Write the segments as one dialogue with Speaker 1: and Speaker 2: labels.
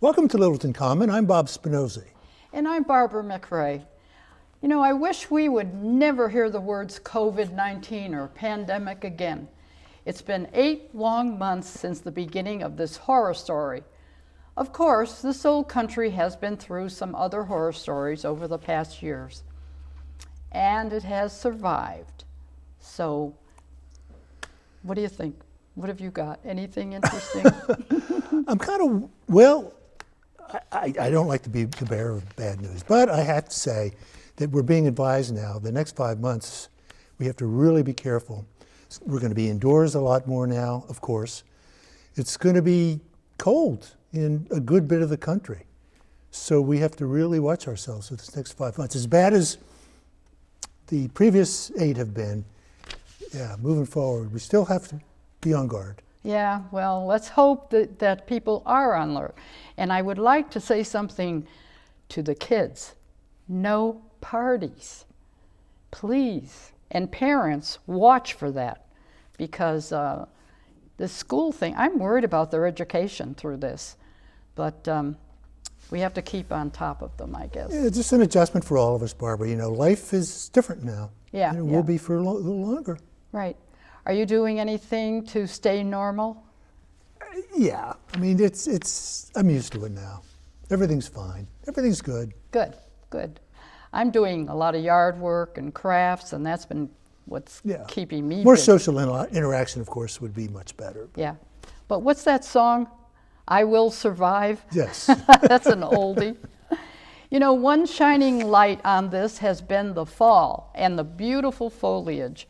Speaker 1: Welcome to Littleton Common. I'm Bob Spinozzi.
Speaker 2: And I'm Barbara McRae. You know, I wish we would never hear the words COVID-19 or pandemic again. It's been 8 long months since the beginning of this horror story. Of course, this old country has been through some other horror stories over the past years, and it has survived. So, what do you think? What have you got? Anything interesting?
Speaker 1: I'm kind of, well, I don't like to be the bearer of bad news, but I have to say that we're being advised now, the next 5 months, we have to really be careful. We're going to be indoors a lot more now, of course. It's going to be cold in a good bit of the country. So we have to really watch ourselves for this next 5 months. As bad as the previous 8 have been, yeah, moving forward, we still have to be on guard.
Speaker 2: Yeah, well, let's hope that people are on alert. And I would like to say something to the kids. No parties, please. And parents, watch for that. Because the school thing, I'm worried about their education through this. But we have to keep on top of them, I guess.
Speaker 1: Yeah, just an adjustment for all of us, Barbara. You know, life is different now.
Speaker 2: Yeah.
Speaker 1: And it will be for a little longer.
Speaker 2: Right. Are you doing anything to stay normal?
Speaker 1: Yeah. I mean, I'm used to it now. Everything's fine. Everything's good.
Speaker 2: Good, good. I'm doing a lot of yard work and crafts, and that's been what's keeping me
Speaker 1: More
Speaker 2: busy.
Speaker 1: social interaction, of course, would be much better.
Speaker 2: Yeah. But what's that song? I Will Survive?
Speaker 1: Yes.
Speaker 2: That's an oldie. You know, one shining light on this has been the fall and the beautiful foliage.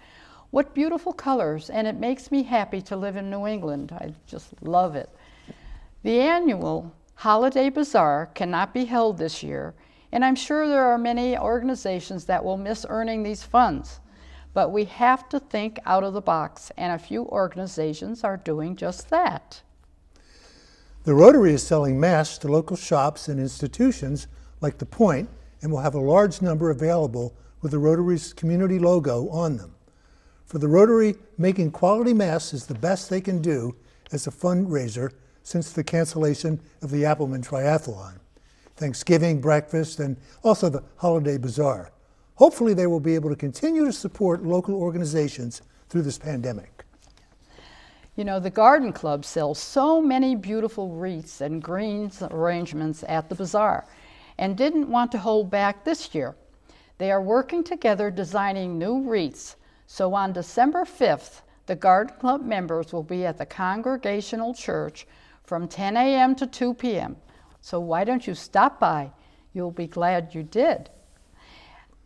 Speaker 2: What beautiful colors, and it makes me happy to live in New England. I just love it. The annual Holiday Bazaar cannot be held this year, and I'm sure there are many organizations that will miss earning these funds. But we have to think out of the box, and a few organizations are doing just that.
Speaker 1: The Rotary is selling masks to local shops and institutions like The Point, and will have a large number available with the Rotary's community logo on them. For the Rotary, making quality masks is the best they can do as a fundraiser since the cancellation of the Appleman Triathlon, Thanksgiving breakfast, and also the Holiday Bazaar. Hopefully they will be able to continue to support local organizations through this pandemic.
Speaker 2: You know, the Garden Club sells so many beautiful wreaths and greens arrangements at the bazaar and didn't want to hold back this year. They are working together designing new wreaths. So on December 5th, the Garden Club members will be at the Congregational Church from 10 a.m. to 2 p.m. So why don't you stop by? You'll be glad you did.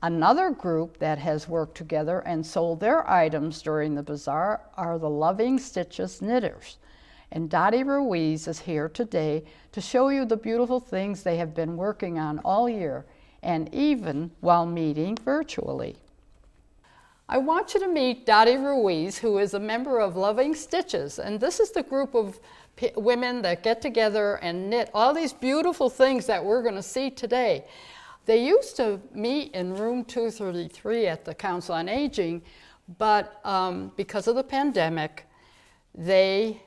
Speaker 2: Another group that has worked together and sold their items during the bazaar are the Loving Stitches Knitters. And Dottie Ruiz is here today to show you the beautiful things they have been working on all year, and even while meeting virtually. I want you to meet Dottie Ruiz, who is a member of Loving Stitches, and this is the group of women that get together and knit all these beautiful things that we're going to see today. They used to meet in room 233 at the Council on Aging, but because of the pandemic, they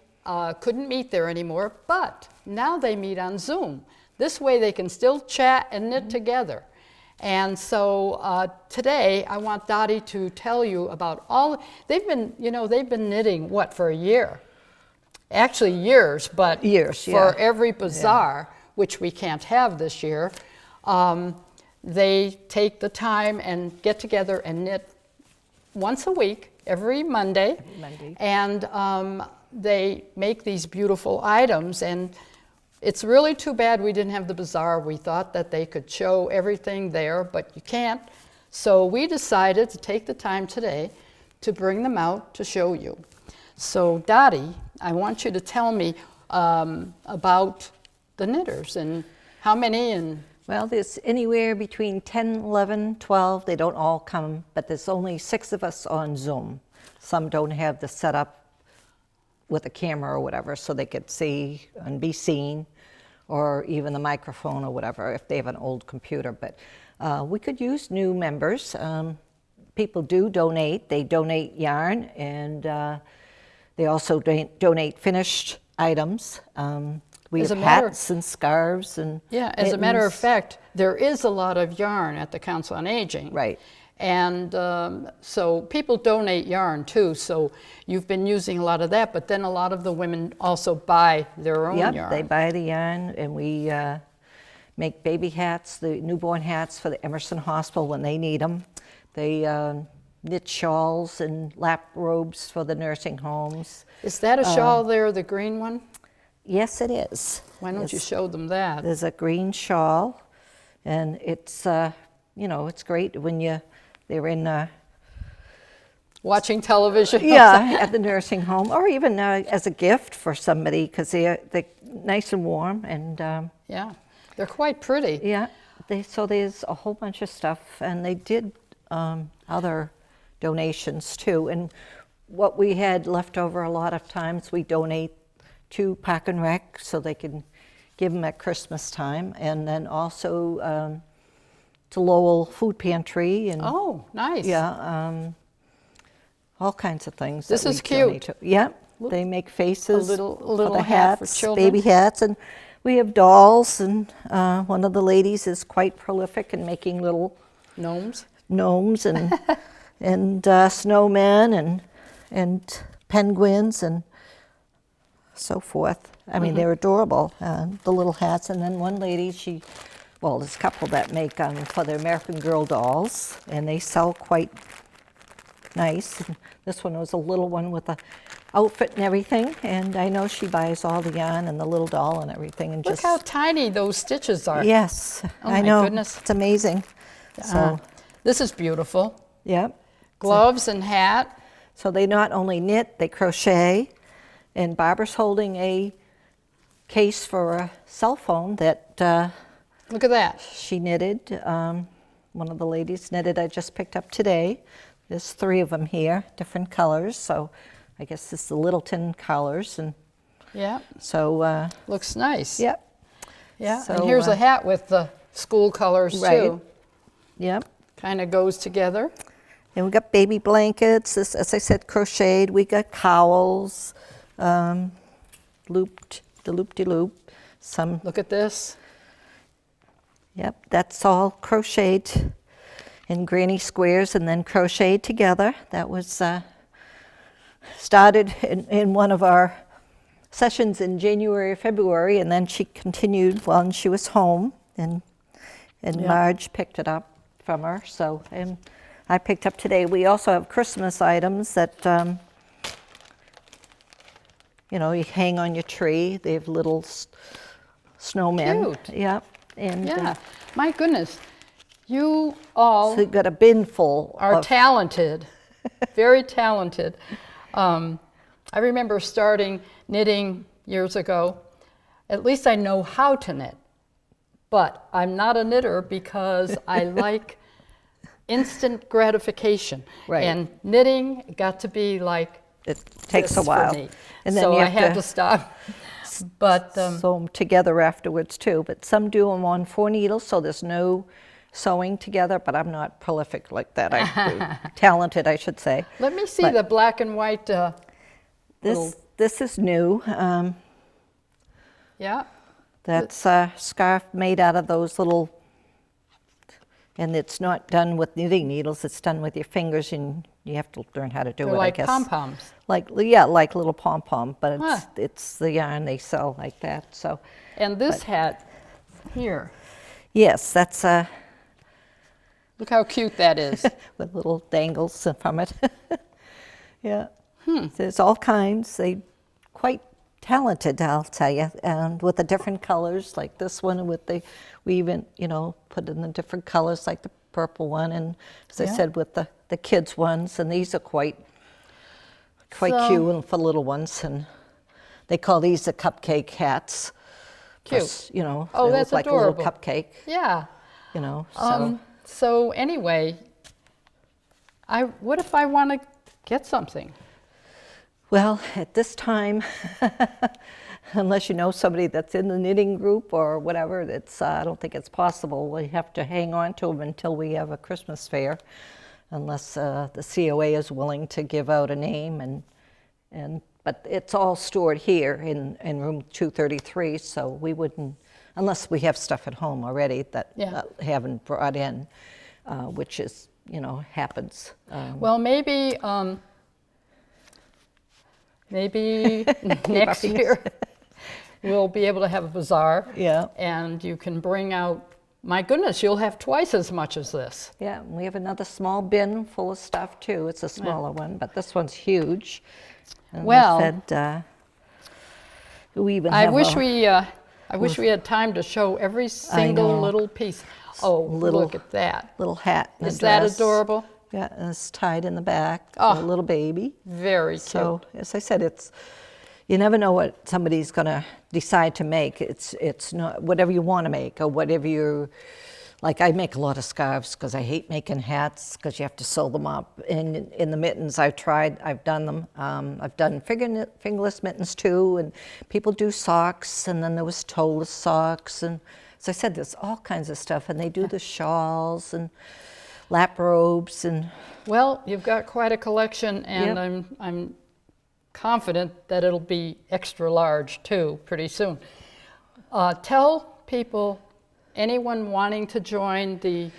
Speaker 2: couldn't meet there anymore, but now they meet on Zoom. This way they can still chat and knit together. And so today I want Dottie to tell you about they've been knitting, what, for a year? Actually years, but for every bazaar, which we can't have this year, they take the time and get together and knit once a week, every Monday. And they make these beautiful items, and it's really too bad we didn't have the bazaar. We thought that they could show everything there, but you can't. So we decided to take the time today to bring them out to show you. So Dottie, I want you to tell me about the knitters and how many and...
Speaker 3: Well, there's anywhere between 10, 11, 12. They don't all come, but there's only 6 of us on Zoom. Some don't have the setup with a camera or whatever, so they could see and be seen, or even the microphone or whatever if they have an old computer. But we could use new members. People do donate. They donate yarn, and they also donate finished items. We
Speaker 2: As
Speaker 3: have
Speaker 2: a matter-
Speaker 3: hats and scarves and
Speaker 2: Yeah, as a matter of
Speaker 3: mittens.
Speaker 2: fact, there is a lot of yarn at the Council on Aging.
Speaker 3: Right.
Speaker 2: And so people donate yarn too, so you've been using a lot of that, but then a lot of the women also buy their own
Speaker 3: Yep,
Speaker 2: yarn.
Speaker 3: they buy the yarn, and we make baby hats, the newborn hats for the Emerson Hospital when they need them. They knit shawls and lap robes for the nursing homes.
Speaker 2: Is that a shawl there, the green one?
Speaker 3: Yes, it is.
Speaker 2: Why don't you
Speaker 3: It's-
Speaker 2: show them that?
Speaker 3: There's a green shawl, and it's, it's great when they're in,
Speaker 2: Watching television?
Speaker 3: yeah, at the nursing home, or even as a gift for somebody, because they're nice and warm, and
Speaker 2: Yeah, they're quite pretty.
Speaker 3: yeah, so there's a whole bunch of stuff, and they did other donations too. And what we had left over a lot of times, we donate to Park and Rec so they can give them at Christmas time, and then also to Lowell Food Pantry and
Speaker 2: Oh, nice.
Speaker 3: yeah, all kinds of things.
Speaker 2: This
Speaker 3: that
Speaker 2: is
Speaker 3: we donate
Speaker 2: cute.
Speaker 3: to. Yeah, they make faces,
Speaker 2: little
Speaker 3: the
Speaker 2: hat for
Speaker 3: hats,
Speaker 2: children.
Speaker 3: baby hats, and we have dolls. And one of the ladies is quite prolific in making little
Speaker 2: Gnomes?
Speaker 3: gnomes and snowmen and penguins and so forth. I mean, they're adorable, the little hats. And then one lady, there's a couple that make for the American Girl dolls, and they sell quite nice. And this one was a little one with a outfit and everything, and I know she buys all the yarn and the little doll and everything. And
Speaker 2: Look
Speaker 3: just
Speaker 2: how tiny those stitches are.
Speaker 3: yes,
Speaker 2: Oh
Speaker 3: I
Speaker 2: my
Speaker 3: know.
Speaker 2: goodness.
Speaker 3: It's amazing. So
Speaker 2: This is beautiful.
Speaker 3: yeah.
Speaker 2: Gloves and hat.
Speaker 3: So they not only knit, they crochet, and Barbara's holding a case for a cell phone that
Speaker 2: Look at that.
Speaker 3: she knitted. One of the ladies knitted, I just picked up today. There's 3 of them here, different colors, so I guess this is the Littleton colors, and
Speaker 2: Yeah,
Speaker 3: so,
Speaker 2: looks nice.
Speaker 3: yep,
Speaker 2: Yeah,
Speaker 3: So,
Speaker 2: and here's a hat with the school colors
Speaker 3: right.
Speaker 2: too.
Speaker 3: yep.
Speaker 2: Kind of goes together.
Speaker 3: And we got baby blankets, this, as I said, crocheted. We got cowls, looped, the loop-de-loop, some.
Speaker 2: Look at this.
Speaker 3: Yep, that's all crocheted in granny squares and then crocheted together. That was started in one of our sessions in January or February, and then she continued when she was home, and Marge picked it up from her. So, and I picked up today. We also have Christmas items that you hang on your tree. They have little snowmen.
Speaker 2: Cute.
Speaker 3: Yep. And
Speaker 2: Yeah, my goodness. You all
Speaker 3: so you've got a bin full
Speaker 2: are
Speaker 3: of
Speaker 2: talented, very talented. I remember starting knitting years ago. At least I know how to knit, but I'm not a knitter because I like instant gratification.
Speaker 3: Right.
Speaker 2: And knitting got to be like
Speaker 3: it takes
Speaker 2: this
Speaker 3: a while.
Speaker 2: for me.
Speaker 3: And then
Speaker 2: so
Speaker 3: you
Speaker 2: I
Speaker 3: have
Speaker 2: had
Speaker 3: to
Speaker 2: to stop. But
Speaker 3: sew them together afterwards too. But some do them on 4 needles, so there's no sewing together, but I'm not prolific like that. Talented, I should say.
Speaker 2: let me see
Speaker 3: But
Speaker 2: the black and white. Little-
Speaker 3: This is new.
Speaker 2: Yeah.
Speaker 3: That's a scarf made out of those little, and it's not done with knitting needles, it's done with your fingers, and you have to learn how to do
Speaker 2: They're
Speaker 3: it,
Speaker 2: like
Speaker 3: I guess.
Speaker 2: pom-poms.
Speaker 3: Like little pom-pom, but it's the yarn they sell like that, so.
Speaker 2: And this hat here.
Speaker 3: Yes, that's
Speaker 2: Look how cute that is.
Speaker 3: with little dangles from it. Yeah. There's all kinds. They quite talented, I'll tell you, and with the different colors, like this one with we even, put in the different colors, like the purple one, and as I
Speaker 2: Yeah.
Speaker 3: said, with the kids' ones, and these are quite
Speaker 2: So-
Speaker 3: cute and for little ones, and they call these the cupcake hats.
Speaker 2: Cute.
Speaker 3: 'Cause,
Speaker 2: Oh,
Speaker 3: they
Speaker 2: that's
Speaker 3: look like
Speaker 2: adorable.
Speaker 3: a little cupcake,
Speaker 2: Yeah.
Speaker 3: so.
Speaker 2: So anyway, what if I want to get something?
Speaker 3: Well, at this time, unless you know somebody that's in the knitting group or whatever, I don't think it's possible. We have to hang on to them until we have a Christmas fair, unless the COA is willing to give out a name. but it's all stored here in room 233, so we wouldn't, unless we have stuff at home already that haven't brought in, which is, happens.
Speaker 2: Well, maybe next year we'll be able to have a bazaar.
Speaker 3: Yeah.
Speaker 2: And you can bring out, my goodness, you'll have twice as much as this.
Speaker 3: Yeah, and we have another small bin full of stuff too. It's a smaller one, but this one's huge. And
Speaker 2: Well,
Speaker 3: we even
Speaker 2: I
Speaker 3: have
Speaker 2: wish we had time to show every single
Speaker 3: know.
Speaker 2: little piece. Oh, look at that.
Speaker 3: little hat and
Speaker 2: Is
Speaker 3: a
Speaker 2: that
Speaker 3: dress.
Speaker 2: adorable?
Speaker 3: Yeah, and it's tied in the back for
Speaker 2: Oh.
Speaker 3: a little baby.
Speaker 2: Very cute.
Speaker 3: So, as I said, you never know what somebody's going to decide to make. It's not whatever you want to make, or whatever you like. I make a lot of scarves because I hate making hats because you have to sew them up. And in the mittens, I've done them. I've done fingerless mittens too, and people do socks, and then there was toeless socks, and as I said, there's all kinds of stuff, and they do the shawls and lap robes and.
Speaker 2: Well, you've got quite a collection, and
Speaker 3: Yep.
Speaker 2: I'm confident that it'll be extra large too pretty soon. Tell people, anyone wanting to join the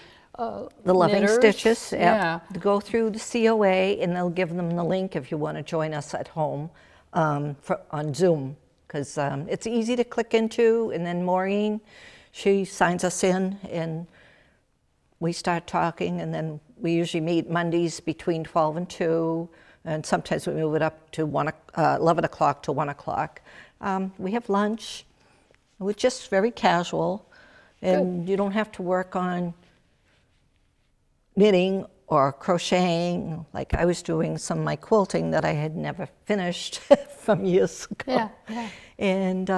Speaker 3: Loving
Speaker 2: knitters,
Speaker 3: Stitches,
Speaker 2: yeah.
Speaker 3: Go through the COA, and they'll give them the link if you want to join us at home on Zoom, because it's easy to click into, and then Maureen, she signs us in, and we start talking, and then we usually meet Mondays between 12 and 2, and sometimes we move it up to 11 o'clock to 1 o'clock. We have lunch. We're just very casual, and you don't have to work on knitting or crocheting. Like I was doing some of my quilting that I had never finished from years ago.
Speaker 2: Yeah.
Speaker 3: And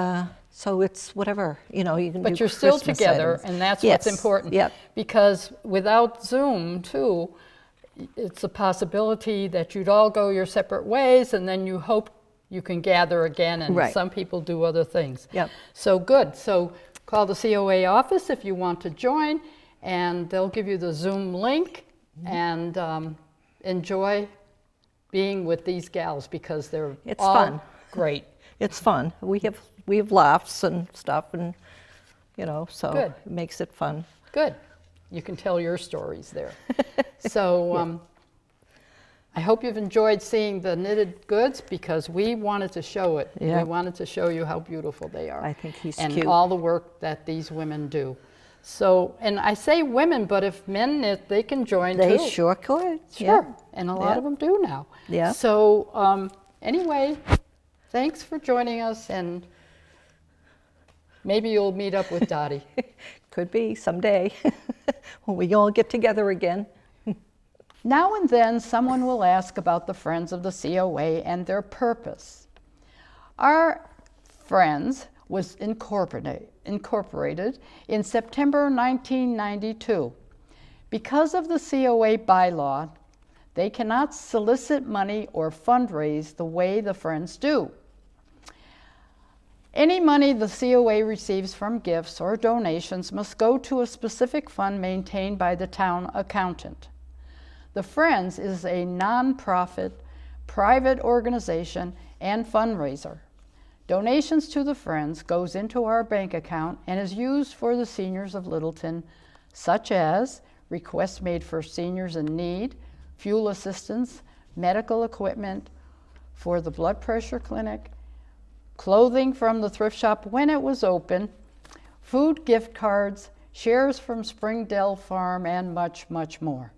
Speaker 3: so it's whatever, you can do.
Speaker 2: But you're still
Speaker 3: Christmas
Speaker 2: together,
Speaker 3: items.
Speaker 2: and that's
Speaker 3: Yes,
Speaker 2: what's important.
Speaker 3: Yep.
Speaker 2: Because without Zoom, too, it's a possibility that you'd all go your separate ways, and then you hope you can gather again, and
Speaker 3: Right.
Speaker 2: some people do other things.
Speaker 3: Yep.
Speaker 2: So good. So call the COA office if you want to join, and they'll give you the Zoom link, and enjoy being with these gals because they're
Speaker 3: It's
Speaker 2: all
Speaker 3: fun.
Speaker 2: great.
Speaker 3: It's fun. We have laughs and stuff, and so
Speaker 2: Good.
Speaker 3: it makes it fun.
Speaker 2: Good. You can tell your stories there. So I hope you've enjoyed seeing the knitted goods, because we wanted to show it.
Speaker 3: Yeah.
Speaker 2: We wanted to show you how beautiful they are.
Speaker 3: I think he's
Speaker 2: and
Speaker 3: cute.
Speaker 2: all the work that these women do. So, and I say women, but if men knit, they can join
Speaker 3: They
Speaker 2: too.
Speaker 3: sure could.
Speaker 2: Sure.
Speaker 3: Yeah.
Speaker 2: And a lot
Speaker 3: Yeah.
Speaker 2: of them do now.
Speaker 3: Yeah.
Speaker 2: So anyway, thanks for joining us, and maybe you'll meet up with Dottie.
Speaker 3: Could be someday when we all get together again.
Speaker 2: Now and then, someone will ask about the Friends of the COA and their purpose. Our Friends was incorporated in September 1992. Because of the COA bylaw, they cannot solicit money or fundraise the way the Friends do. Any money the COA receives from gifts or donations must go to a specific fund maintained by the town accountant. The Friends is a nonprofit, private organization and fundraiser. Donations to the Friends goes into our bank account and is used for the seniors of Littleton, such as requests made for seniors in need, fuel assistance, medical equipment for the blood pressure clinic, clothing from the thrift shop when it was open, food gift cards, shares from Springdale Farm, and much, much more.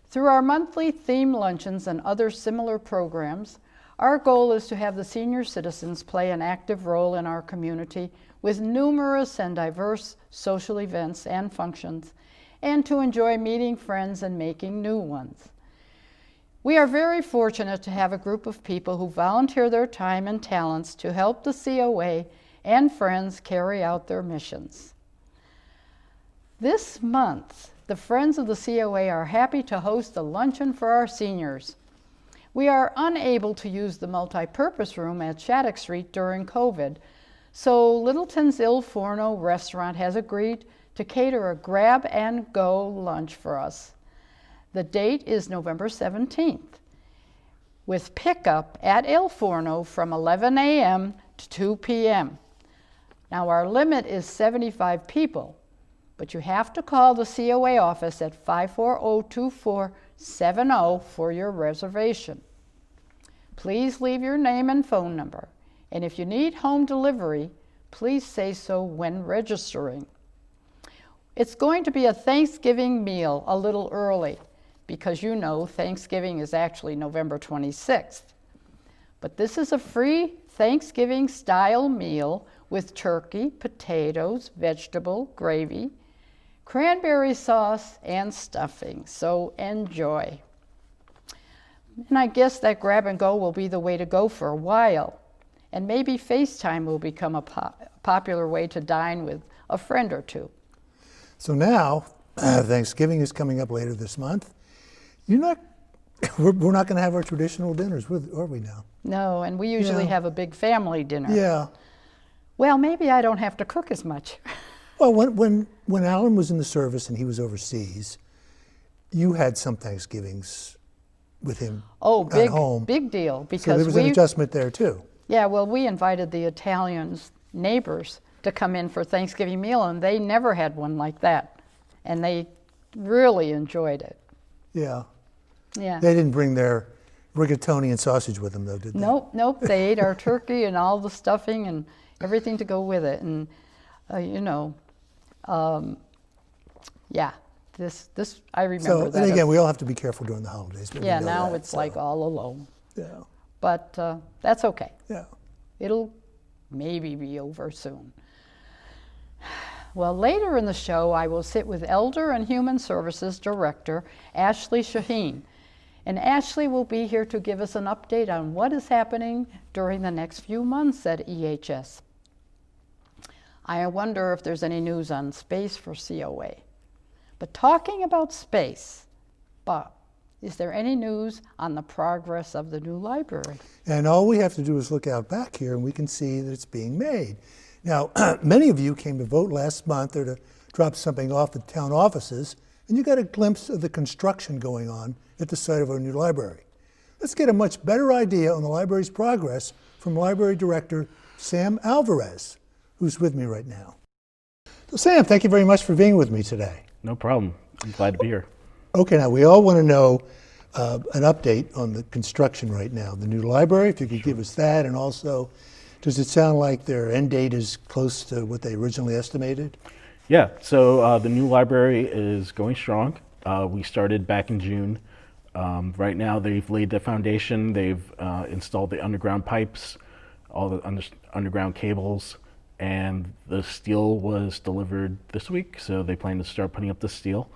Speaker 2: Through our monthly theme luncheons and other similar programs, our goal is to have the senior citizens play an active role in our community with numerous and diverse social events and functions, and to enjoy meeting friends and making new ones. We are very fortunate to have a group of people who volunteer their time and talents to help the COA and Friends carry out their missions. This month, the Friends of the COA are happy to host a luncheon for our seniors. We are unable to use the multi-purpose room at Shattuck Street during COVID, so Littleton's Il Forno restaurant has agreed to cater a grab-and-go lunch for us. The date is November 17th. with pickup at Il Forno from 11 a.m. to 2 p.m. Now our limit is 75 people, but you have to call the COA office at 540-2470 for your reservation. Please leave your name and phone number, and if you need home delivery, please say so when registering. It's going to be a Thanksgiving meal a little early because you know Thanksgiving is actually November 26th. But this is a free Thanksgiving-style meal with turkey, potatoes, vegetable, gravy, cranberry sauce, and stuffing, so enjoy. And I guess that grab and go will be the way to go for a while. And maybe FaceTime will become a popular way to dine with a friend or two.
Speaker 1: So now, Thanksgiving is coming up later this month. We're not going to have our traditional dinners, are we now?
Speaker 2: No, and we usually have a big family dinner.
Speaker 1: Yeah.
Speaker 2: Well, maybe I don't have to cook as much.
Speaker 1: Well, when Alan was in the service and he was overseas, you had some Thanksgivings with him at home.
Speaker 2: Big deal. Because
Speaker 1: so there was an adjustment there too.
Speaker 2: Yeah, well, we invited the Italians' neighbors to come in for Thanksgiving meal, and they never had one like that. And they really enjoyed it.
Speaker 1: Yeah.
Speaker 2: Yeah.
Speaker 1: They didn't bring their rigatoni and sausage with them, though, did they?
Speaker 2: Nope. They ate our turkey and all the stuffing and everything to go with it. And, this I remember that.
Speaker 1: And again, we all have to be careful during the holidays. But
Speaker 2: yeah,
Speaker 1: we know
Speaker 2: now
Speaker 1: that,
Speaker 2: it's like all alone.
Speaker 1: Yeah.
Speaker 2: But that's okay.
Speaker 1: Yeah.
Speaker 2: It'll maybe be over soon. Well, later in the show, I will sit with Elder and Human Services Director Ashley Shaheen. And Ashley will be here to give us an update on what is happening during the next few months at EHS. I wonder if there's any news on space for COA. But talking about space, Bob, is there any news on the progress of the new library?
Speaker 1: And all we have to do is look out back here and we can see that it's being made. Now, many of you came to vote last month or to drop something off at town offices, and you got a glimpse of the construction going on at the site of our new library. Let's get a much better idea on the library's progress from Library Director Sam Alvarez, who's with me right now. So Sam, thank you very much for being with me today.
Speaker 4: No problem. I'm glad to be here.
Speaker 1: Okay, now we all want to know an update on the construction right now. The new library, if you could give us that, and also, does it sound like their end date is close to what they originally estimated?
Speaker 4: Yeah, so the new library is going strong. We started back in June. Right now they've laid the foundation, they've installed the underground pipes, all the underground cables, and the steel was delivered this week, so they plan to start putting up the steel.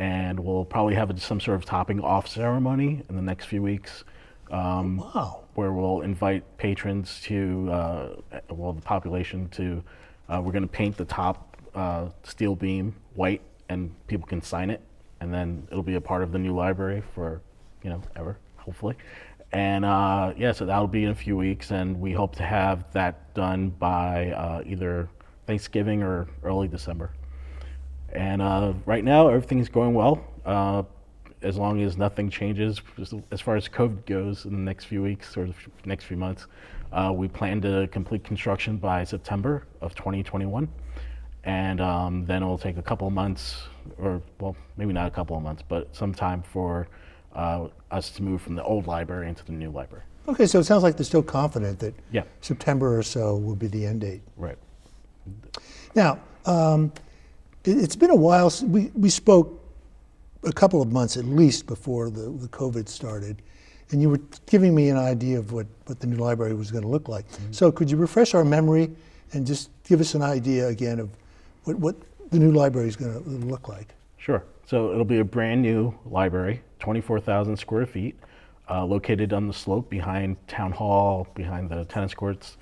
Speaker 4: And we'll probably have some sort of topping off ceremony in the next few weeks.
Speaker 1: Wow.
Speaker 4: Where we'll invite patrons to, the population to, we're going to paint the top steel beam white and people can sign it. And then it'll be a part of the new library for, ever, hopefully. And so that'll be in a few weeks. And we hope to have that done by either Thanksgiving or early December. And right now, everything's going well. As long as nothing changes as far as COVID goes in the next few weeks or the next few months, we plan to complete construction by September of 2021. And then it'll take a couple of months, or well, maybe not a couple of months, but some time for us to move from the old library into the new library.
Speaker 1: Okay, so it sounds like they're still confident that
Speaker 4: Yeah.
Speaker 1: September or so will be the end date.
Speaker 4: Right.
Speaker 1: Now, it's been a while since we spoke a couple of months at least before the COVID started, and you were giving me an idea of what the new library was going to look like. Mm-hmm. So could you refresh our memory and just give us an idea again of what the new library is going to look like?
Speaker 4: Sure. So it'll be a brand new library, 24,000 square feet, located on the slope behind Town Hall, behind the tennis courts.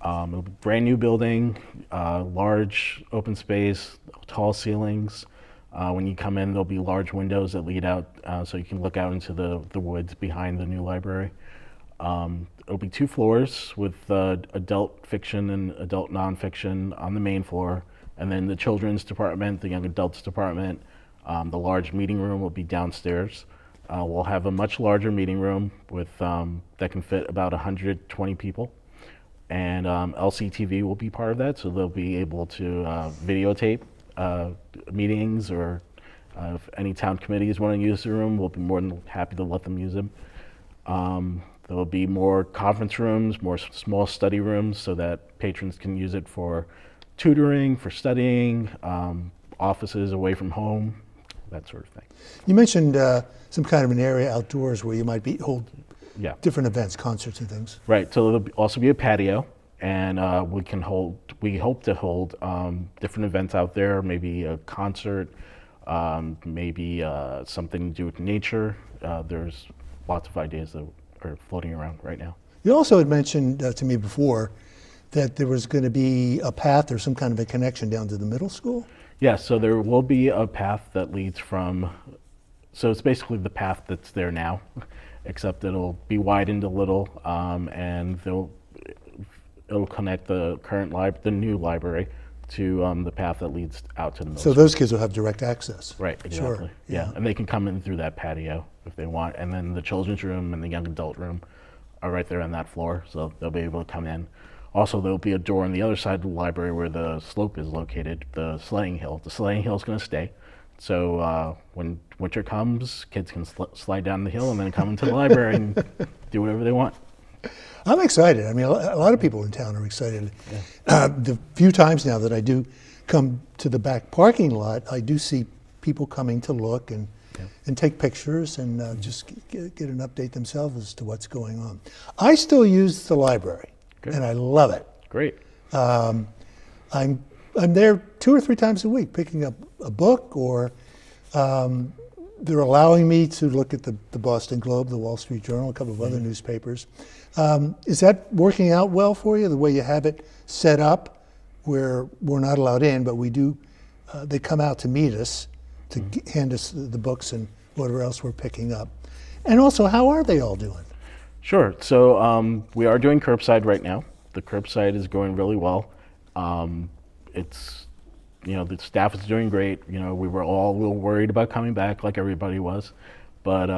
Speaker 4: It'll be a brand new building, large open space, tall ceilings. When you come in, there'll be large windows that lead out so you can look out into the woods behind the new library. It'll be 2 floors with adult fiction and adult nonfiction on the main floor, and then the children's department, the young adults department, the large meeting room will be downstairs. We'll have a much larger meeting room with that can fit about 120 people, and LCTV will be part of that, so they'll be able to videotape meetings, or if any town committees want to use the room, we'll be more than happy to let them use them. There will be more conference rooms, more small study rooms, so that patrons can use it for tutoring, for studying, offices away from home, that sort of thing.
Speaker 1: You mentioned some kind of an area outdoors where you might hold
Speaker 4: Yeah.
Speaker 1: different events, concerts and things.
Speaker 4: Right. So there'll also be a patio, and we hope to hold different events out there. Maybe a concert, maybe something to do with nature. There's lots of ideas that are floating around right now.
Speaker 1: You also had mentioned to me before that there was going to be a path or some kind of a connection down to the middle school.
Speaker 4: Yeah. So there will be a path that leads from. So it's basically the path that's there now, except it'll be widened a little, and it'll connect the the new library to the path that leads out to the middle
Speaker 1: So
Speaker 4: school.
Speaker 1: those kids will have direct access.
Speaker 4: Right, exactly.
Speaker 1: Sure.
Speaker 4: Yeah, and they can come in through that patio if they want, and then the children's room and the young adult room are right there on that floor, so they'll be able to come in. Also, there'll be a door on the other side of the library where the slope is located, the sledding hill. The sledding hill is going to stay. So when winter comes, kids can slide down the hill and then come into the library and do whatever they want.
Speaker 1: I'm excited. I mean, a lot of people in town are excited. The few times now that I do come to the back parking lot, I do see people coming to look and take pictures and just get an update themselves as to what's going on. I still use the library, and I love it.
Speaker 4: Great.
Speaker 1: I'm there 2 or 3 times a week picking up a book, or they're allowing me to look at the Boston Globe, the Wall Street Journal, a couple of other newspapers. Is that working out well for you, the way you have it set up, where we're not allowed in, but we do, they come out to meet us, to hand us the books and whatever else we're picking up? And also, how are they all doing?
Speaker 4: Sure. So we are doing curbside right now. The curbside is going really well. It's, the staff is doing great. We were all a little worried about coming back, like everybody was, but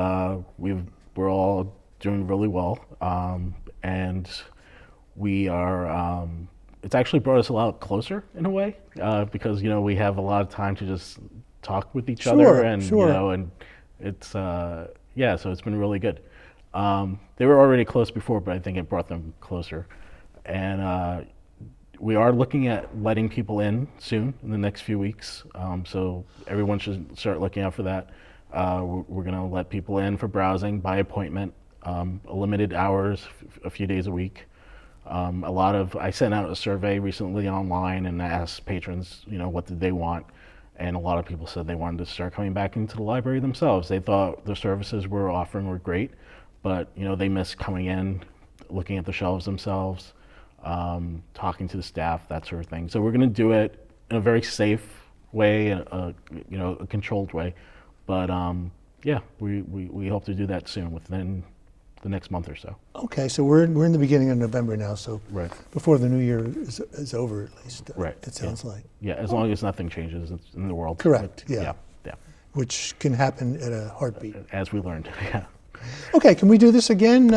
Speaker 4: we're all doing really well, and we are. It's actually brought us a lot closer in a way, because we have a lot of time to just talk with each other, and and it's so it's been really good. They were already close before, but I think it brought them closer, and we are looking at letting people in soon in the next few weeks, so everyone should start looking out for that. We're going to let people in for browsing by appointment, limited hours, a few days a week. I sent out a survey recently online and asked patrons, what did they want, and a lot of people said they wanted to start coming back into the library themselves. They thought the services we're offering were great, but they miss coming in, looking at the shelves themselves, talking to the staff, that sort of thing. So we're going to do it in a very safe way, a controlled way. But we hope to do that soon, within the next month or so.
Speaker 1: Okay, so we're in the beginning of November now, so
Speaker 4: Right.
Speaker 1: before the new year is over, at least.
Speaker 4: Right.
Speaker 1: It sounds like.
Speaker 4: Yeah, as long as nothing changes in the world.
Speaker 1: Correct,
Speaker 4: But,
Speaker 1: yeah.
Speaker 4: Yeah.
Speaker 1: Which can happen at a heartbeat.
Speaker 4: As we learned. Yeah.
Speaker 1: Okay, can we do this again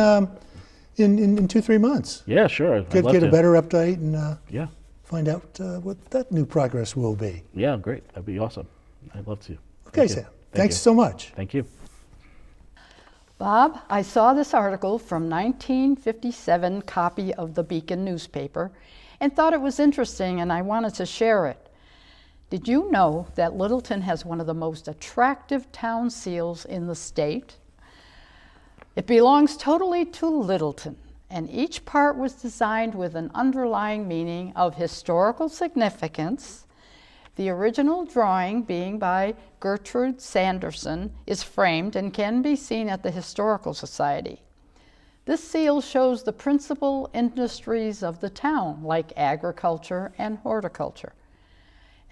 Speaker 1: in 2-3 months?
Speaker 4: Yeah, sure. I'd love
Speaker 1: Get a
Speaker 4: to.
Speaker 1: better update and
Speaker 4: Yeah.
Speaker 1: find out what that new progress will be.
Speaker 4: Yeah, great. That'd be awesome. I'd love to.
Speaker 1: Okay,
Speaker 4: Thank you.
Speaker 1: Sam.
Speaker 4: Thank
Speaker 1: Thanks
Speaker 4: you.
Speaker 1: so much.
Speaker 4: Thank you.
Speaker 2: Bob, I saw this article from 1957 copy of the Beacon newspaper and thought it was interesting, and I wanted to share it. Did you know that Littleton has one of the most attractive town seals in the state? It belongs totally to Littleton, and each part was designed with an underlying meaning of historical significance. The original drawing, being by Gertrude Sanderson, is framed and can be seen at the Historical Society. This seal shows the principal industries of the town, like agriculture and horticulture.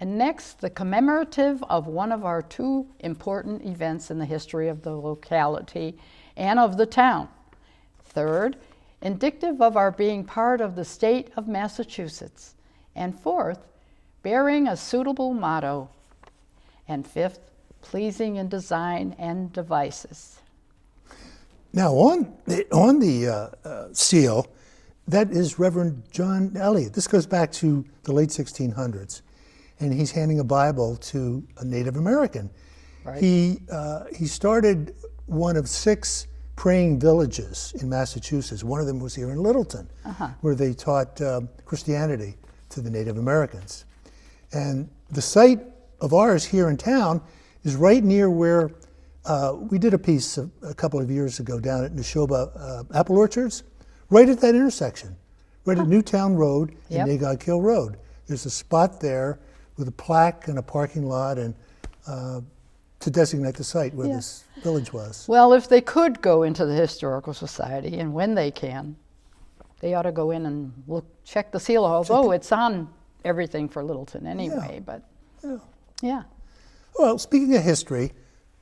Speaker 2: And next, the commemorative of one of our 2 important events in the history of the locality and of the town. Third, indicative of our being part of the state of Massachusetts. And fourth, bearing a suitable motto. And fifth, pleasing in design and devices.
Speaker 1: Now, on the seal, that is Reverend John Elliott. This goes back to the late 1600s, and he's handing a Bible to a Native American.
Speaker 2: Right.
Speaker 1: He started one of 6 praying villages in Massachusetts. One of them was here in Littleton, where they taught Christianity to the Native Americans. And the site of ours here in town is right near where we did a piece a couple of years ago down at Neshoba Apple Orchards, right at that intersection, right at Newtown Road and
Speaker 2: Yep.
Speaker 1: Nagog Hill Road. There's a spot there with a plaque and a parking lot and to designate the site where this village was.
Speaker 2: Well, if they could go into the Historical Society, and when they can, they ought to go in and check the seal, although it's on everything for Littleton anyway, but yeah.
Speaker 1: Well, speaking of history,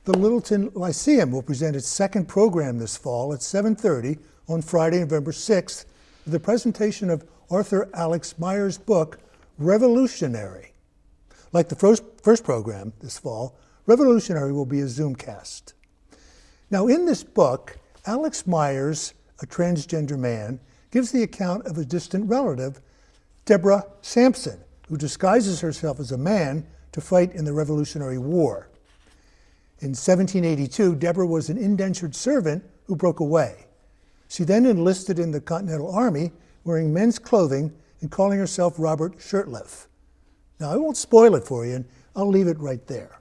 Speaker 1: the Littleton Lyceum will present its second program this fall at 7:30 on Friday, November 6th, with a presentation of Arthur Alex Meyer's book, Revolutionary. Like the first program this fall, Revolutionary will be a Zoomcast. Now, in this book, Alex Myers, a transgender man, gives the account of a distant relative, Deborah Sampson, who disguises herself as a man to fight in the Revolutionary War. In 1782, Deborah was an indentured servant who broke away. She then enlisted in the Continental Army, wearing men's clothing and calling herself Robert Shirtliff. Now, I won't spoil it for you, and I'll leave it right there.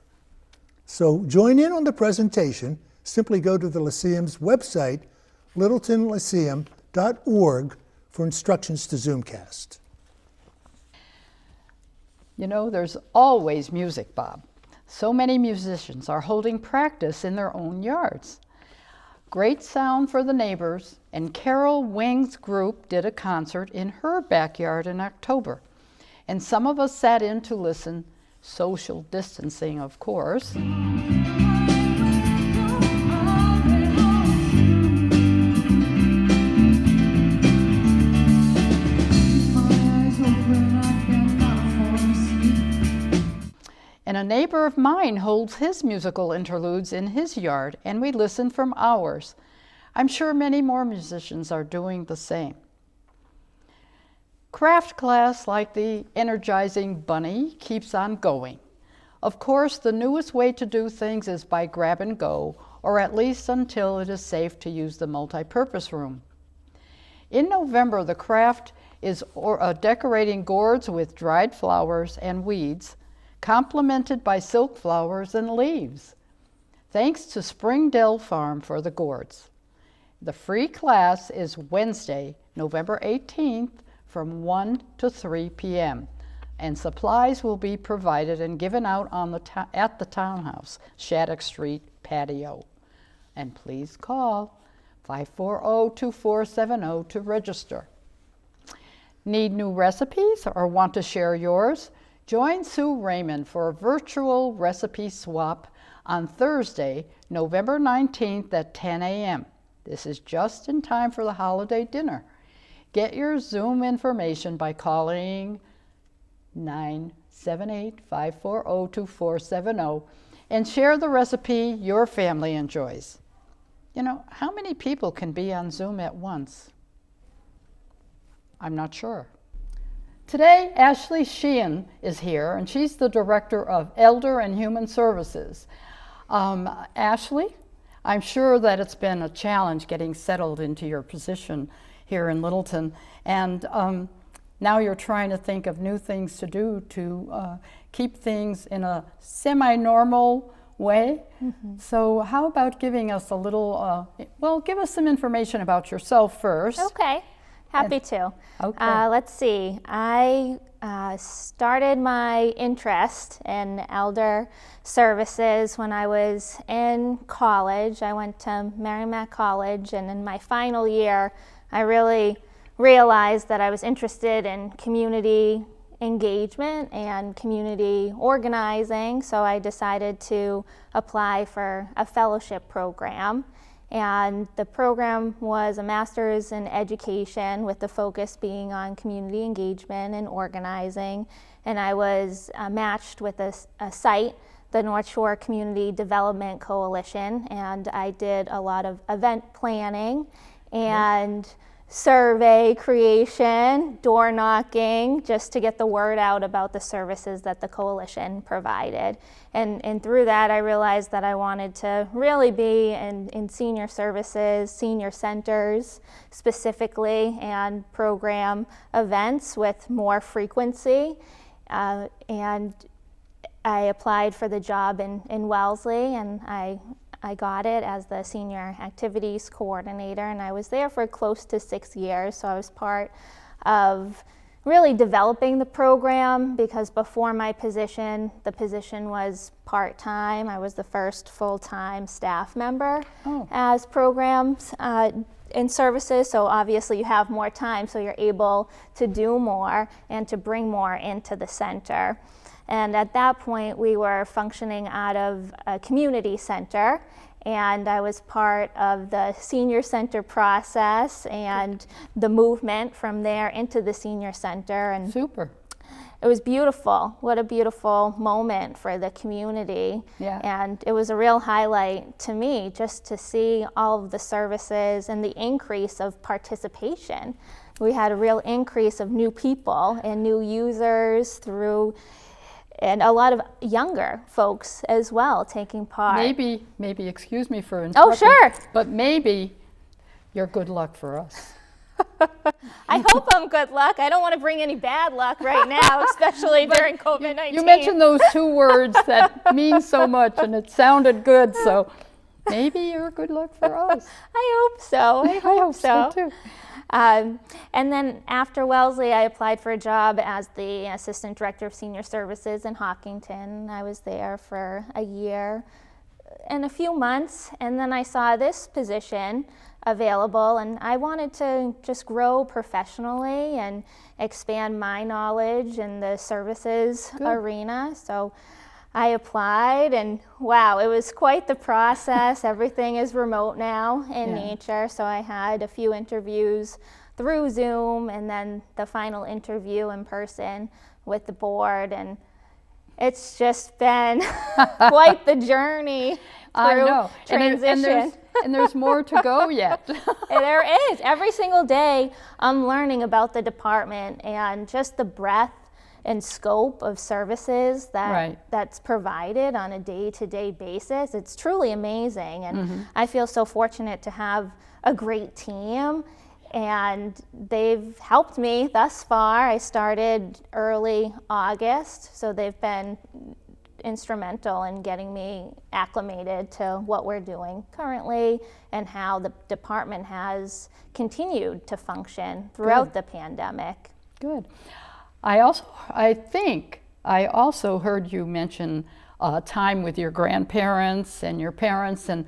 Speaker 1: So join in on the presentation. Simply go to the Lyceum's website, littletonlyceum.org, for instructions to Zoomcast.
Speaker 2: You know, there's always music, Bob. So many musicians are holding practice in their own yards. Great sound for the neighbors, and Carol Wing's group did a concert in her backyard in October. And some of us sat in to listen, social distancing, of course. And a neighbor of mine holds his musical interludes in his yard, and we listen from ours. I'm sure many more musicians are doing the same. Craft class, like the energizing bunny, keeps on going. Of course, the newest way to do things is by grab and go, or at least until it is safe to use the multi-purpose room. In November, the craft is decorating gourds with dried flowers and weeds, complemented by silk flowers and leaves. Thanks to Springdale Farm for the gourds. The free class is Wednesday, November 18th from 1 to 3 p.m. and supplies will be provided and given out at the Townhouse, Shattuck Street patio. And please call 540-2470 to register. Need new recipes or want to share yours? Join Sue Raymond for a virtual recipe swap on Thursday, November 19th at 10 a.m. This is just in time for the holiday dinner. Get your Zoom information by calling 978-540-2470 and share the recipe your family enjoys. You know, how many people can be on Zoom at once? I'm not sure. Today, Ashley Shaheen is here, and she's the Director of Elder and Human Services. Ashley, I'm sure that it's been a challenge getting settled into your position here in Littleton, and now you're trying to think of new things to do to keep things in a semi-normal way. Mm-hmm. So how about giving us a little, give us some information about yourself first.
Speaker 5: Okay. Happy to.
Speaker 2: Okay.
Speaker 5: Let's see. I started my interest in elder services when I was in college. I went to Merrimack College, and in my final year, I really realized that I was interested in community engagement and community organizing, so I decided to apply for a fellowship program. And the program was a master's in education with the focus being on community engagement and organizing. And I was matched with a site the North Shore Community Development Coalition, and I did a lot of event planning and survey creation, door knocking, just to get the word out about the services that the coalition provided. And through that, I realized that I wanted to really be in senior services, senior centers specifically, and program events with more frequency. And I applied for the job in Wellesley, and I got it as the senior activities coordinator, and I was there for close to 6 years. So I was part of really developing the program, because before my position, the position was part-time. I was the first full-time staff member as programs and services. So obviously you have more time, so you're able to do more and to bring more into the center. And at that point, we were functioning out of a community center, and I was part of the senior center process and the movement from there into the senior center. And
Speaker 2: Super.
Speaker 5: it was beautiful. What a beautiful moment for the community.
Speaker 2: Yeah.
Speaker 5: And it was a real highlight to me just to see all of the services and the increase of participation. We had a real increase of new people and new users and a lot of younger folks as well taking part.
Speaker 2: Maybe, excuse me for interrupting.
Speaker 5: Oh, sure.
Speaker 2: But maybe you're good luck for us.
Speaker 5: I hope I'm good luck. I don't want to bring any bad luck right now, especially during COVID-19.
Speaker 2: You mentioned those two words that mean so much, and it sounded good, so maybe you're good luck for us.
Speaker 5: I hope so. I hope so.
Speaker 2: too.
Speaker 5: And then after Wellesley, I applied for a job as the Assistant Director of Senior Services in Hawkinton. I was there for a year and a few months, and then I saw this position available, and I wanted to just grow professionally and expand my knowledge in the services arena. So I applied, and wow, it was quite the process. Everything is remote now in nature, so I had a few interviews through Zoom, and then the final interview in person with the board, and it's just been quite the journey through transition.
Speaker 2: And there's more to go yet.
Speaker 5: There is. Every single day I'm learning about the department and just the breadth and scope of services that's provided on a day-to-day basis. It's truly amazing, and I feel so fortunate to have a great team, and they've helped me thus far. I started early August, so they've been instrumental in getting me acclimated to what we're doing currently and how the department has continued to function throughout the pandemic.
Speaker 2: Good. I think I also heard you mention time with your grandparents and your parents, and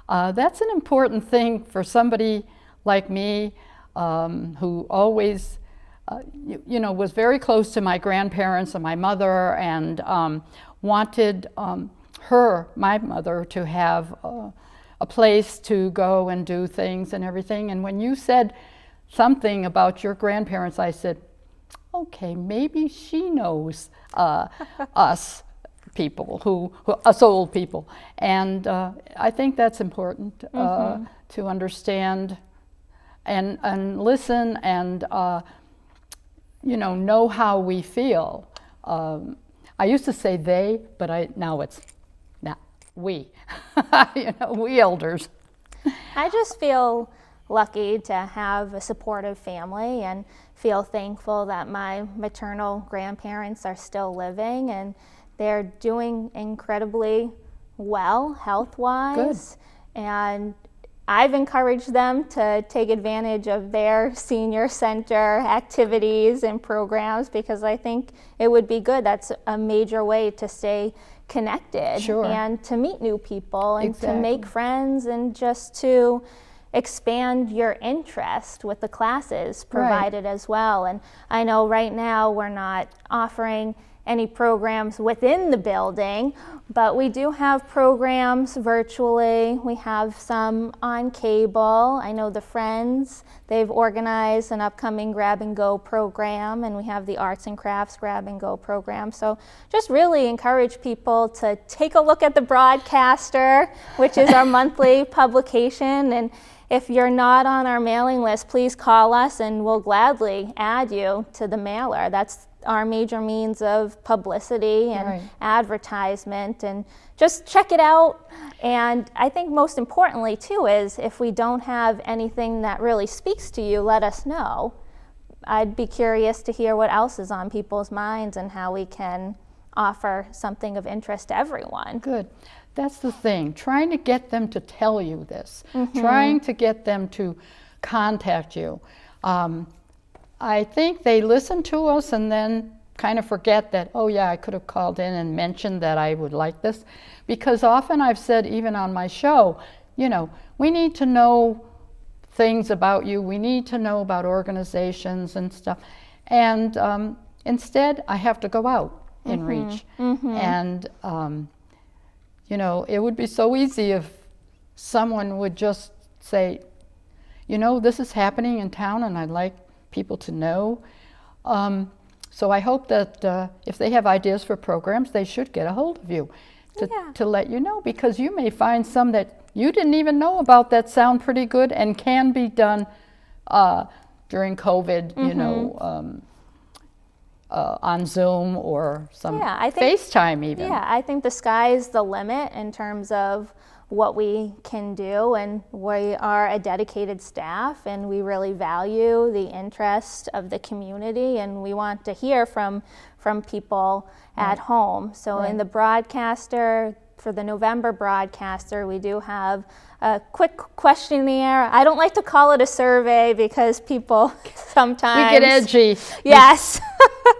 Speaker 2: that's an important thing for somebody like me who always, was very close to my grandparents and my mother, and wanted my mother, to have a place to go and do things and everything. And when you said something about your grandparents, I said, okay, maybe she knows us people, us old people. And I think that's important to understand and listen and, know how we feel. I used to say they, but now it's we, we elders.
Speaker 5: I just feel lucky to have a supportive family and feel thankful that my maternal grandparents are still living and they're doing incredibly well health-wise. Good. And I've encouraged them to take advantage of their senior center activities and programs because I think it would be good. That's a major way to stay connected and to meet new people and to make friends and just to expand your interest with the classes provided as well. And I know right now we're not offering any programs within the building, but we do have programs virtually. We have some on cable. I know the Friends, they've organized an upcoming Grab and Go program, and we have the Arts and Crafts Grab and Go program. So just really encourage people to take a look at the Broadcaster, which is our monthly publication. And if you're not on our mailing list, please call us and we'll gladly add you to the mailer. That's our major means of publicity and
Speaker 2: Right.
Speaker 5: advertisement, and just check it out. And I think most importantly too is if we don't have anything that really speaks to you, let us know. I'd be curious to hear what else is on people's minds and how we can offer something of interest to everyone.
Speaker 2: Good. That's the thing, trying to get them to tell you this, trying to get them to contact you. I think they listen to us and then kind of forget that, oh yeah, I could have called in and mentioned that I would like this. Because often I've said, even on my show, you know, we need to know things about you, we need to know about organizations and stuff. And instead, I have to go out and reach. And, you know, it would be so easy if someone would just say, you know, this is happening in town and I'd like people to know. So I hope that if they have ideas for programs, they should get a hold of you to let you know, because you may find some that you didn't even know about that sound pretty good and can be done during COVID, you know, on Zoom or some FaceTime even.
Speaker 5: Yeah, I think the sky's the limit in terms of what we can do, and we are a dedicated staff and we really value the interest of the community, and we want to hear from people at home. So in the Broadcaster, for the November Broadcaster, we do have a quick questionnaire. I don't like to call it a survey because people sometimes
Speaker 2: We get edgy.
Speaker 5: Yes.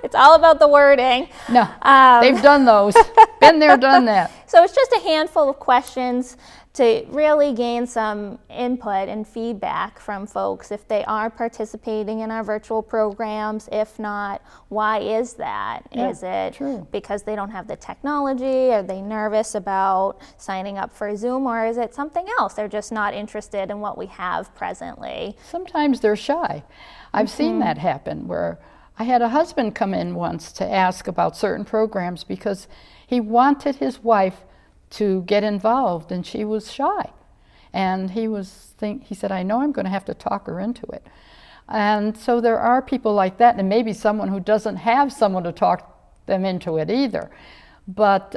Speaker 5: It's all about the wording.
Speaker 2: No, they've done those. Been there, done that.
Speaker 5: So it's just a handful of questions to really gain some input and feedback from folks if they are participating in our virtual programs. If not, why is that?
Speaker 2: Yeah,
Speaker 5: is it
Speaker 2: true.
Speaker 5: because they don't have the technology? Are they nervous about signing up for Zoom? Or is it something else? They're just not interested in what we have presently.
Speaker 2: Sometimes they're shy. I've seen that happen, where I had a husband come in once to ask about certain programs because he wanted his wife to get involved and she was shy. And he said, I know I'm going to have to talk her into it. And so there are people like that, and maybe someone who doesn't have someone to talk them into it either. But,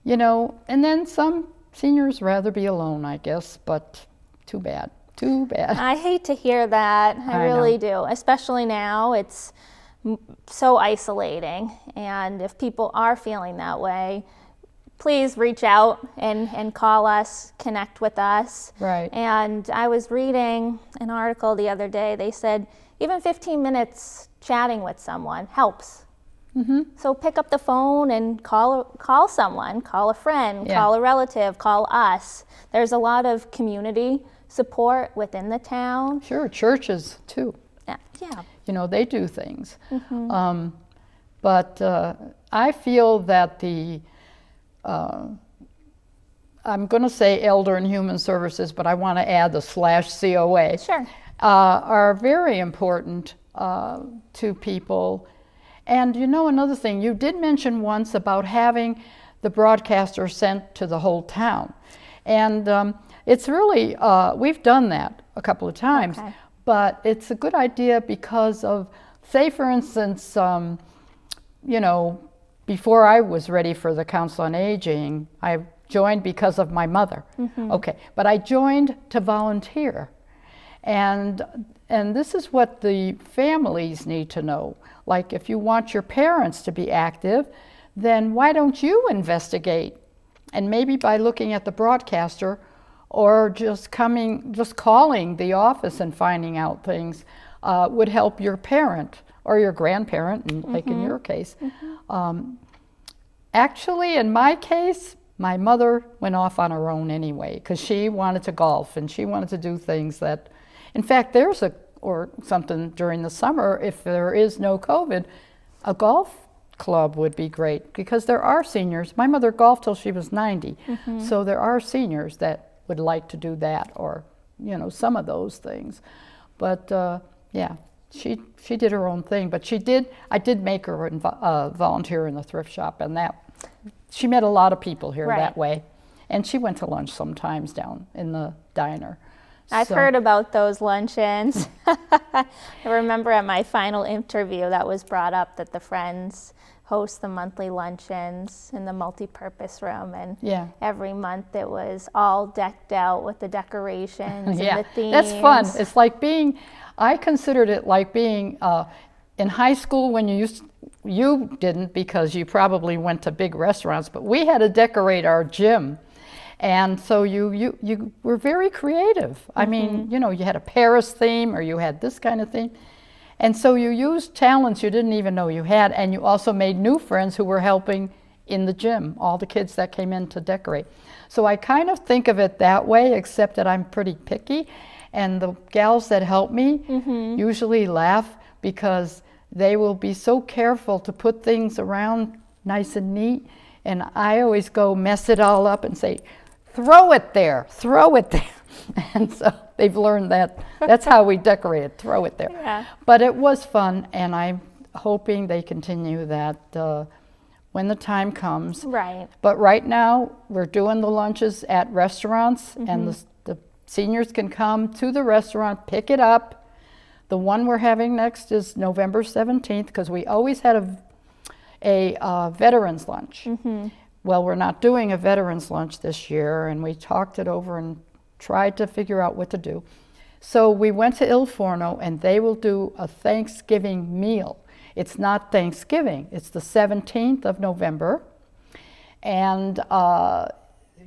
Speaker 2: you know, and then some seniors rather be alone, I guess, but too bad. Too bad.
Speaker 5: I hate to hear that. I really do. Especially now, it's so isolating. And if people are feeling that way, please reach out and call us, connect with us.
Speaker 2: Right.
Speaker 5: And I was reading an article the other day. They said even 15 minutes chatting with someone helps. So pick up the phone and call someone, call a friend, call a relative, call us. There's a lot of community support within the town.
Speaker 2: Sure, churches too.
Speaker 5: Yeah.
Speaker 2: You know, they do things. But I feel that I'm going to say Elder and Human Services, but I want to add the /COA.
Speaker 5: Sure.
Speaker 2: Are very important to people. And you know, another thing, you did mention once about having the broadcaster sent to the whole town. And it's really, we've done that a couple of times, but it's a good idea because of, say for instance, you know, before I was ready for the Council on Aging, I joined because of my mother. Okay, but I joined to volunteer. And this is what the families need to know. Like, if you want your parents to be active, then why don't you investigate? And maybe by looking at the broadcaster, or just calling the office and finding out things would help your parent or your grandparent, and like in your case. Actually, in my case, my mother went off on her own anyway, because she wanted to golf and she wanted to do things that, in fact, or something during the summer, if there is no COVID, a golf club would be great, because there are seniors. My mother golfed till she was 90, so there are seniors that would like to do that, or some of those things. But yeah, she did her own thing. But I did make her volunteer in the thrift shop, and that she met a lot of people here that way. And she went to lunch sometimes down in the diner.
Speaker 5: I've heard about those luncheons. I remember at my final interview that was brought up that the Friends host the monthly luncheons in the multi-purpose room, and every month it was all decked out with the decorations and the themes.
Speaker 2: That's fun. It's like I considered it like being in high school when you didn't, because you probably went to big restaurants, but we had to decorate our gym. And so you were very creative. I mean, you had a Paris theme, or you had this kind of theme. And so you used talents you didn't even know you had, and you also made new friends who were helping in the gym, all the kids that came in to decorate. So I kind of think of it that way, except that I'm pretty picky. And the gals that help me usually laugh, because they will be so careful to put things around nice and neat. And I always go mess it all up and say, throw it there. And so they've learned that. That's how we decorate it, throw it there.
Speaker 5: Yeah.
Speaker 2: But it was fun, and I'm hoping they continue that when the time comes.
Speaker 5: Right.
Speaker 2: But right now, we're doing the lunches at restaurants, and the seniors can come to the restaurant, pick it up. The one we're having next is November 17th, because we always had a veterans lunch. Well, we're not doing a veterans lunch this year, and we talked it over and tried to figure out what to do. So we went to Il Forno, and they will do a Thanksgiving meal. It's not Thanksgiving, it's the 17th of November. And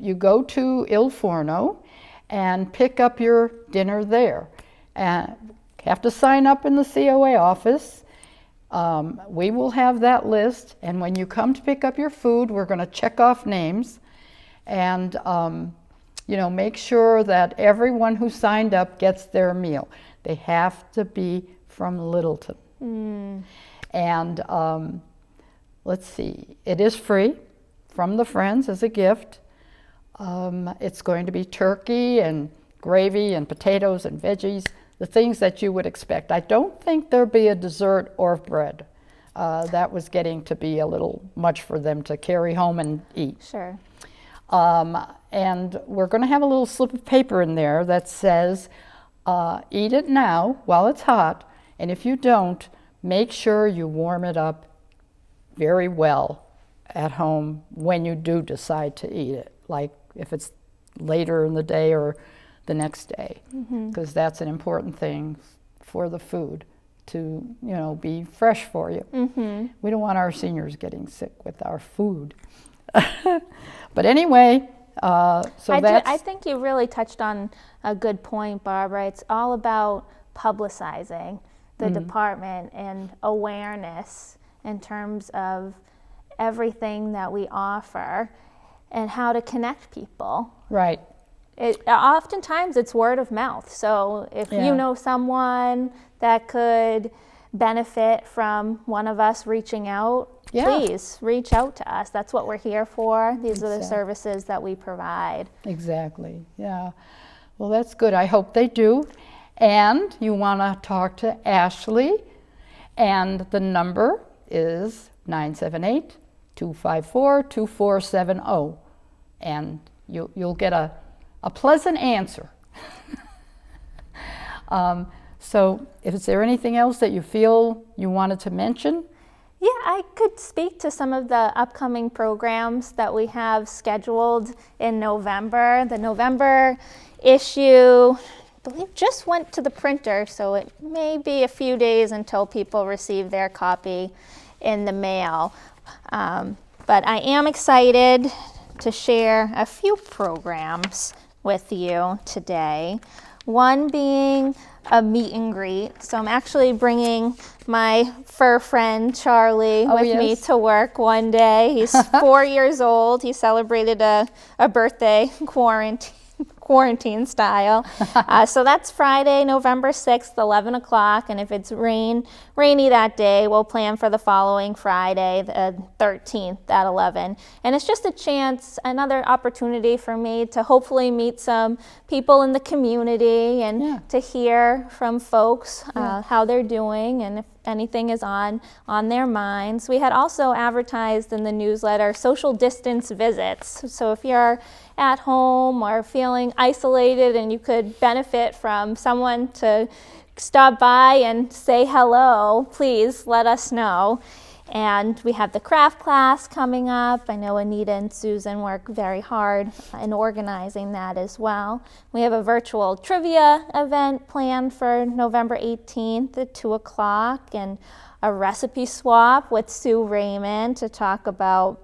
Speaker 2: you go to Il Forno and pick up your dinner there. And have to sign up in the COA office. We will have that list, and when you come to pick up your food, we're going to check off names, and make sure that everyone who signed up gets their meal. They have to be from Littleton. And let's see, it is free from the Friends as a gift. It's going to be turkey and gravy and potatoes and veggies, the things that you would expect. I don't think there'll be a dessert or bread. That was getting to be a little much for them to carry home and eat.
Speaker 5: Sure.
Speaker 2: And we're going to have a little slip of paper in there that says, eat it now while it's hot, and if you don't, make sure you warm it up very well at home when you do decide to eat it, like if it's later in the day or the next day, because that's an important thing for the food to, be fresh for you. We don't want our seniors getting sick with our food. But anyway,
Speaker 5: I think you really touched on a good point, Barbara. It's all about publicizing the department and awareness in terms of everything that we offer and how to connect people.
Speaker 2: Right.
Speaker 5: Oftentimes it's word of mouth. So if you know someone that could benefit from one of us reaching out, please reach out to us. That's what we're here for. These are the services that we provide.
Speaker 2: Exactly, yeah. Well, that's good. I hope they do. And you want to talk to Ashley, and the number is 978-254-2470. And you'll get a pleasant answer. So is there anything else that you feel you wanted to mention?
Speaker 5: Yeah, I could speak to some of the upcoming programs that we have scheduled in November. The November issue, I believe, just went to the printer, so it may be a few days until people receive their copy in the mail. But I am excited to share a few programs with you today. One being a meet and greet. So I'm actually bringing my fur friend Charlie with me to work one day. He's 4 years old. He celebrated a birthday quarantine style. So that's Friday, November 6th, 11 o'clock. And if it's rainy that day, we'll plan for the following Friday, the 13th at 11. And it's just a chance, another opportunity for me to hopefully meet some people in the community and to hear from folks how they're doing and if anything is on their minds. We had also advertised in the newsletter social distance visits. So if you're at home or feeling isolated and you could benefit from someone to stop by and say hello, please let us know. And we have the craft class coming up. I know Anita and Susan work very hard in organizing that as well. We have a virtual trivia event planned for November 18th at 2 o'clock and a recipe swap with Sue Raymond to talk about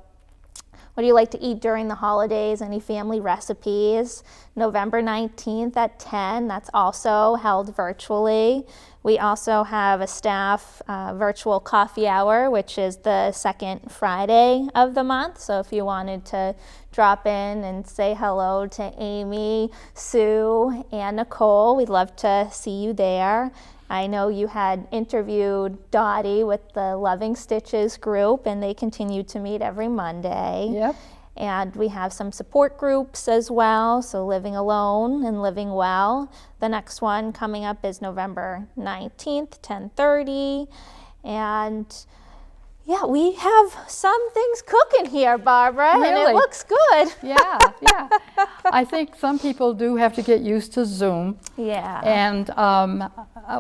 Speaker 5: what do you like to eat during the holidays, any family recipes. November 19th at 10, that's also held virtually. We also have a staff virtual coffee hour, which is the second Friday of the month. So if you wanted to drop in and say hello to Amy, Sue, and Nicole, we'd love to see you there. I know you had interviewed Dottie with the Loving Stitches group, and they continue to meet every Monday.
Speaker 2: Yep.
Speaker 5: And we have some support groups as well, so Living Alone and Living Well. The next one coming up is November 19th, 10:30. And yeah, we have some things cooking here, Barbara, and
Speaker 2: Really?
Speaker 5: it looks good.
Speaker 2: Yeah. I think some people do have to get used to Zoom.
Speaker 5: Yeah.
Speaker 2: And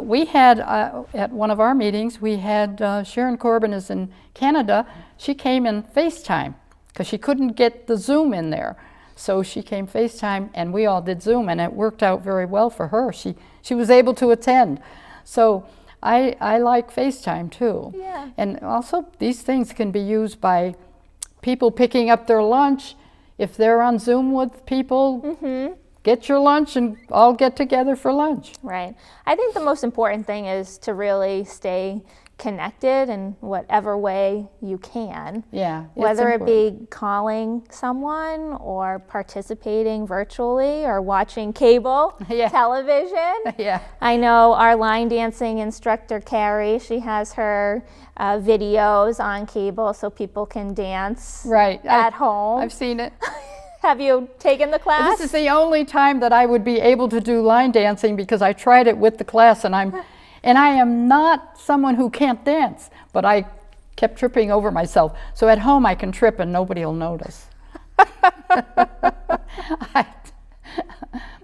Speaker 2: we had, at one of our meetings, we had Sharon Corbin is in Canada. She came in FaceTime because she couldn't get the Zoom in there. So she came FaceTime and we all did Zoom, and it worked out very well for her. She was able to attend. So I like FaceTime too.
Speaker 5: Yeah.
Speaker 2: And also these things can be used by people picking up their lunch. If they're on Zoom with people, get your lunch and all get together for lunch.
Speaker 5: Right. I think the most important thing is to really stay connected in whatever way you can.
Speaker 2: Yeah. it's
Speaker 5: Whether it
Speaker 2: important.
Speaker 5: be calling someone or participating virtually or watching cable
Speaker 2: Yeah.
Speaker 5: television.
Speaker 2: Yeah.
Speaker 5: I know our line dancing instructor, Carrie, she has her videos on cable so people can dance
Speaker 2: Right.
Speaker 5: at home.
Speaker 2: I've seen it.
Speaker 5: Have you taken the class?
Speaker 2: This is the only time that I would be able to do line dancing because I tried it with the class, and I am not someone who can't dance, but I kept tripping over myself. So at home I can trip and nobody will notice.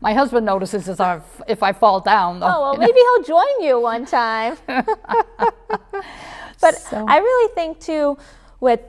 Speaker 2: My husband notices if I fall down, though.
Speaker 5: Oh, well, maybe he'll join you one time. But
Speaker 2: So-
Speaker 5: I really think, too, with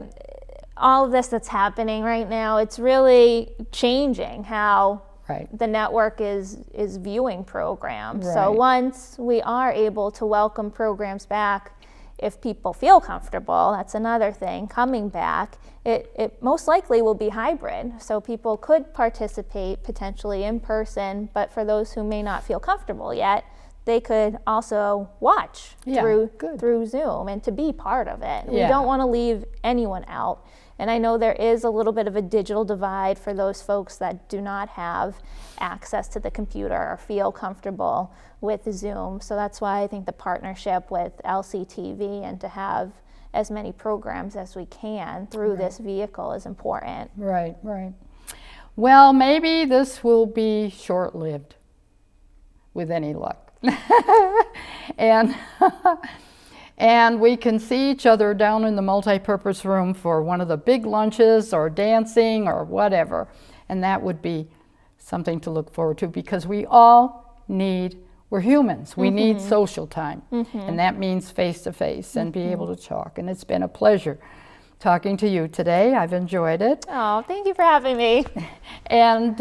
Speaker 5: all of this that's happening right now, it's really changing how
Speaker 2: Right.
Speaker 5: the network is viewing programs. So
Speaker 2: Right.
Speaker 5: once we are able to welcome programs back, if people feel comfortable, that's another thing, coming back, it most likely will be hybrid. So people could participate potentially in person, but for those who may not feel comfortable yet, they could also watch
Speaker 2: Yeah, good.
Speaker 5: through Zoom and to be part of it. We
Speaker 2: Yeah.
Speaker 5: don't want to leave anyone out. And I know there is a little bit of a digital divide for those folks that do not have access to the computer or feel comfortable with Zoom. So that's why I think the partnership with LCTV and to have as many programs as we can through this vehicle is important.
Speaker 2: Right. Well, maybe this will be short-lived with any luck. And and we can see each other down in the multi-purpose room for one of the big lunches or dancing or whatever. And that would be something to look forward to because we're humans. We need social time. And that means face-to-face and be able to talk. And it's been a pleasure talking to you today. I've enjoyed it.
Speaker 5: Oh, thank you for having me.
Speaker 2: And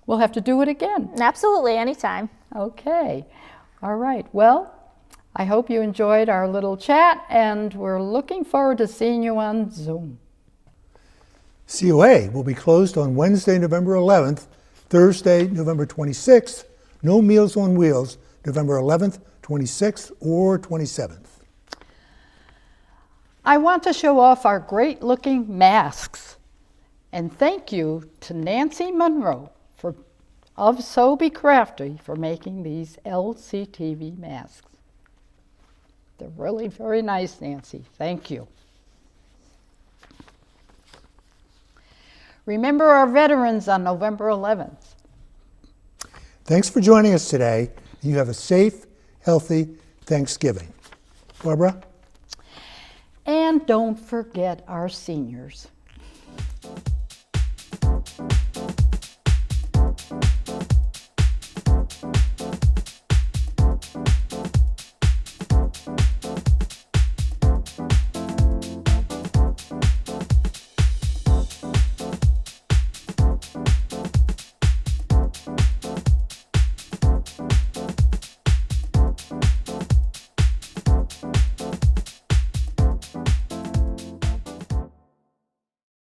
Speaker 2: we'll have to do it again.
Speaker 5: Absolutely, anytime.
Speaker 2: Okay. All right. Well, I hope you enjoyed our little chat, and we're looking forward to seeing you on Zoom.
Speaker 1: COA will be closed on Wednesday, November 11th, Thursday, November 26th, no Meals on Wheels, November 11th, 26th, or 27th.
Speaker 2: I want to show off our great-looking masks. And thank you to Nancy Monroe for of So Be Crafty for making these LCTV masks. They're really very nice, Nancy. Thank you. Remember our veterans on November 11th.
Speaker 1: Thanks for joining us today. You have a safe, healthy Thanksgiving. Barbara?
Speaker 2: And don't forget our seniors.